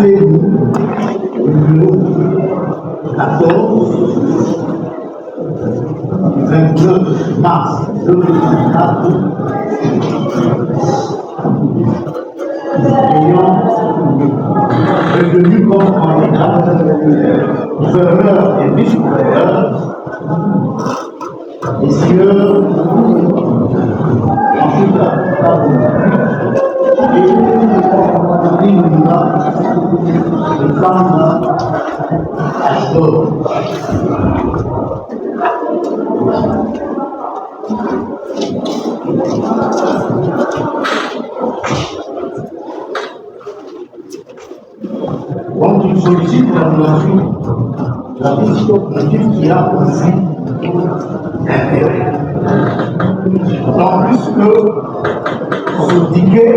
CENI, numéro 14, 29 mars 2024, ayant retenu comme candidat gouverneur et vice-gouverneur, messieurs Jean-Charles et le femme Astor. Donc, il sollicite l'annulation de la décision collective qui a aussi intérêt. Donc, puisque ce ticket,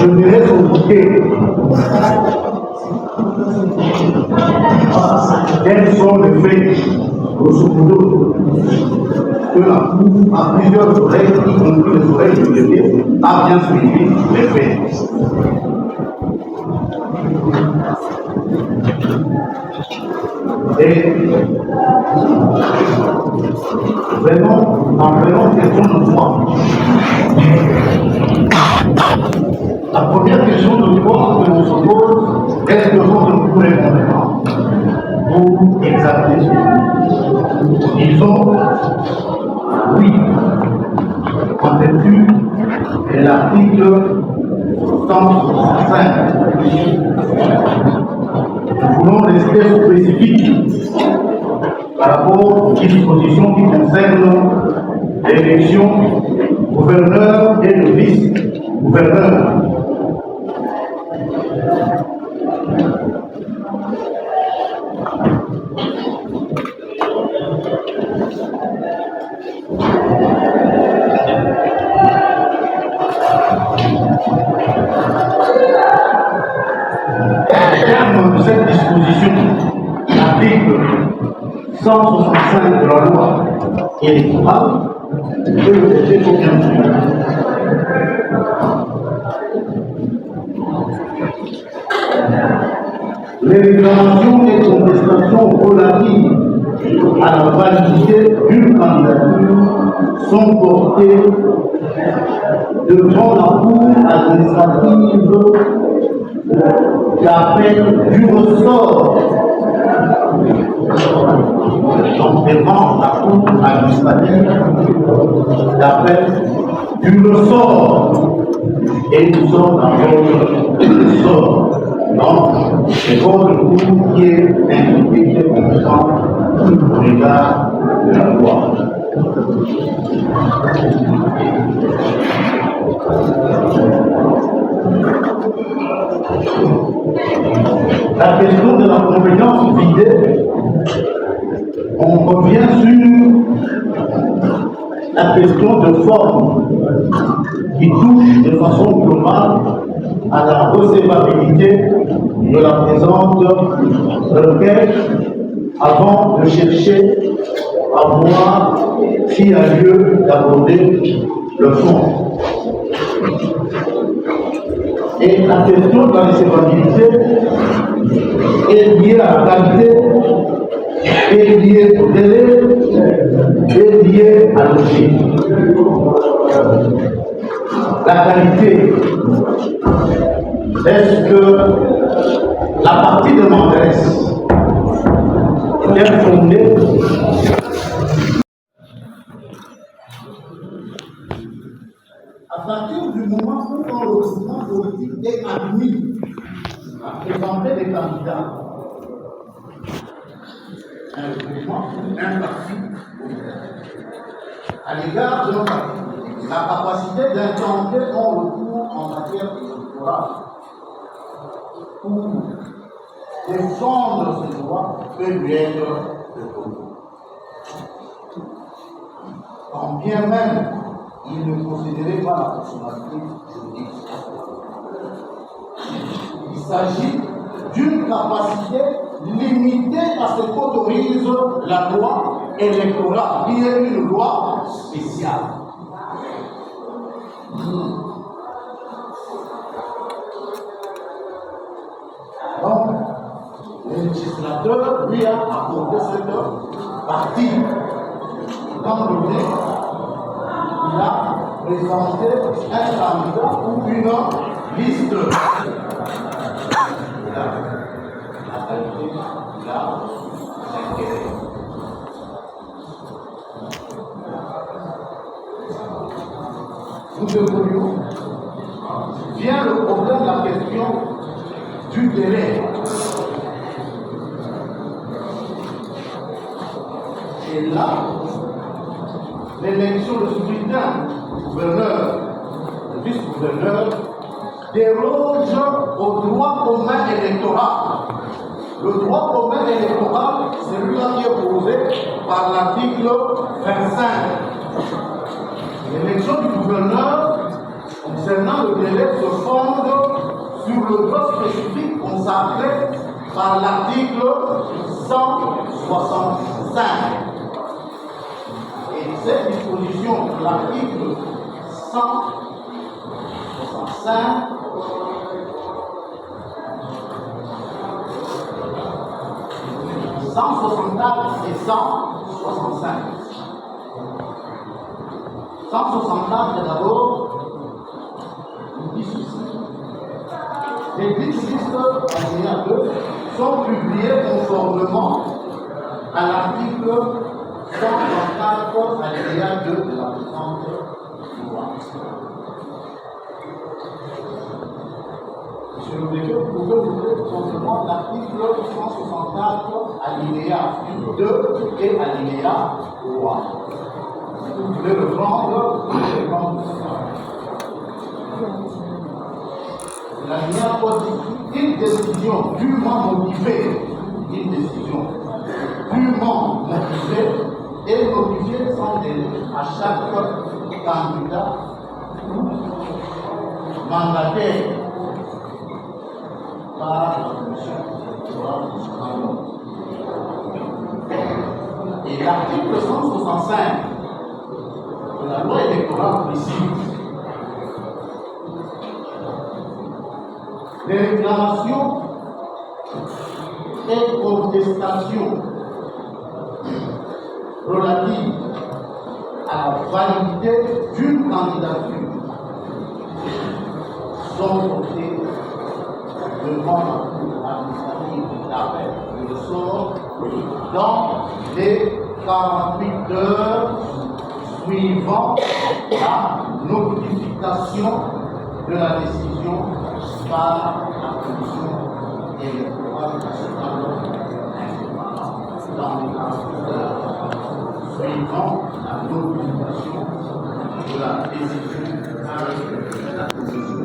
je dirais ce ticket, quels sont les faits, grosso modo, que la Cour, à plusieurs oreilles, y compris les oreilles du bébé, a bien suivi les faits. Et venons question de droit. La première question de droit que l'on se pose, est-ce que votre cours est compétent pour examiner ce? Disons oui, en vertu de l'article 165. Nous voulons rester spécifiques par rapport aux dispositions qui concernent l'élection gouverneur et le vice-gouverneur. De cette disposition, l'article 165 de la loi électorale, que le décret faut bien suivre. Les réclamations et contestations relatives à la validité d'une candidature sont portées devant la Cour administrative d'appel du ressort. Donc, devant la Cour administrative d'appel du ressort. Et nous sommes dans votre ressort. Donc, c'est votre Cour qui est impliquée, qui est compétente au regard de la loi. La question de la compétence vidée, on revient sur la question de forme qui touche de façon globale à la recevabilité de la présente requête avant de chercher à voir s'il y a lieu d'aborder le fond. Et la question de la recevabilité est liée à la qualité, est liée au délai, est liée à l'objet. La qualité, est-ce que la partie demanderesse est fondée à partir du moment où le recrutement politique est admis à présenter des candidats? Un recrutement, un parti, à l'égard d'un parti, la capacité d'intenter son recours en matière électorale pour défendre ses droits peut lui être reconnue. Quand bien même il ne considérait pas la personnalité juridique. Il s'agit d'une capacité limitée à ce qu'autorise la loi électorale, qui est une loi spéciale. législateur lui a accordé cette partie. Dans le nez, il a présenté un candidat ou une liste. Nous évoluons. Vient le problème, la question du délai. Et là, l'élection, le scrutin du gouverneur, le vice-gouverneur, déroge au droit commun électoral. Le droit commun électoral, c'est celui-là qui est posé par l'article 25. L'élection du gouverneur, concernant le délai, se fonde sur le droit spécifique consacré par l'article 165. Et cette disposition de l'article 165 164 et 165. 164 est d'abord une dit ceci. Les 10 listes alinéa 2 sont publiées conformément à l'article 134 alinéa 2 de la présente loi. Monsieur le député, vous pouvez vous lire conformément l'article 164 alinéa 2 et alinéa 3. Vous pouvez le prendre, l'alinéa 3 dit une décision dûment motivée, et notifiée sans délai à chaque candidat mandataire par la commission. Et l'article 165 de la loi électorale précise les réclamations et contestations relatives à la validité d'une candidature sont portées devant la Cour administrative d'appel de ressort dans les 48 heures suivant la notification de la décision par la commission électorale nationale dans les 48 heures suivant la notification de la décision par la commission.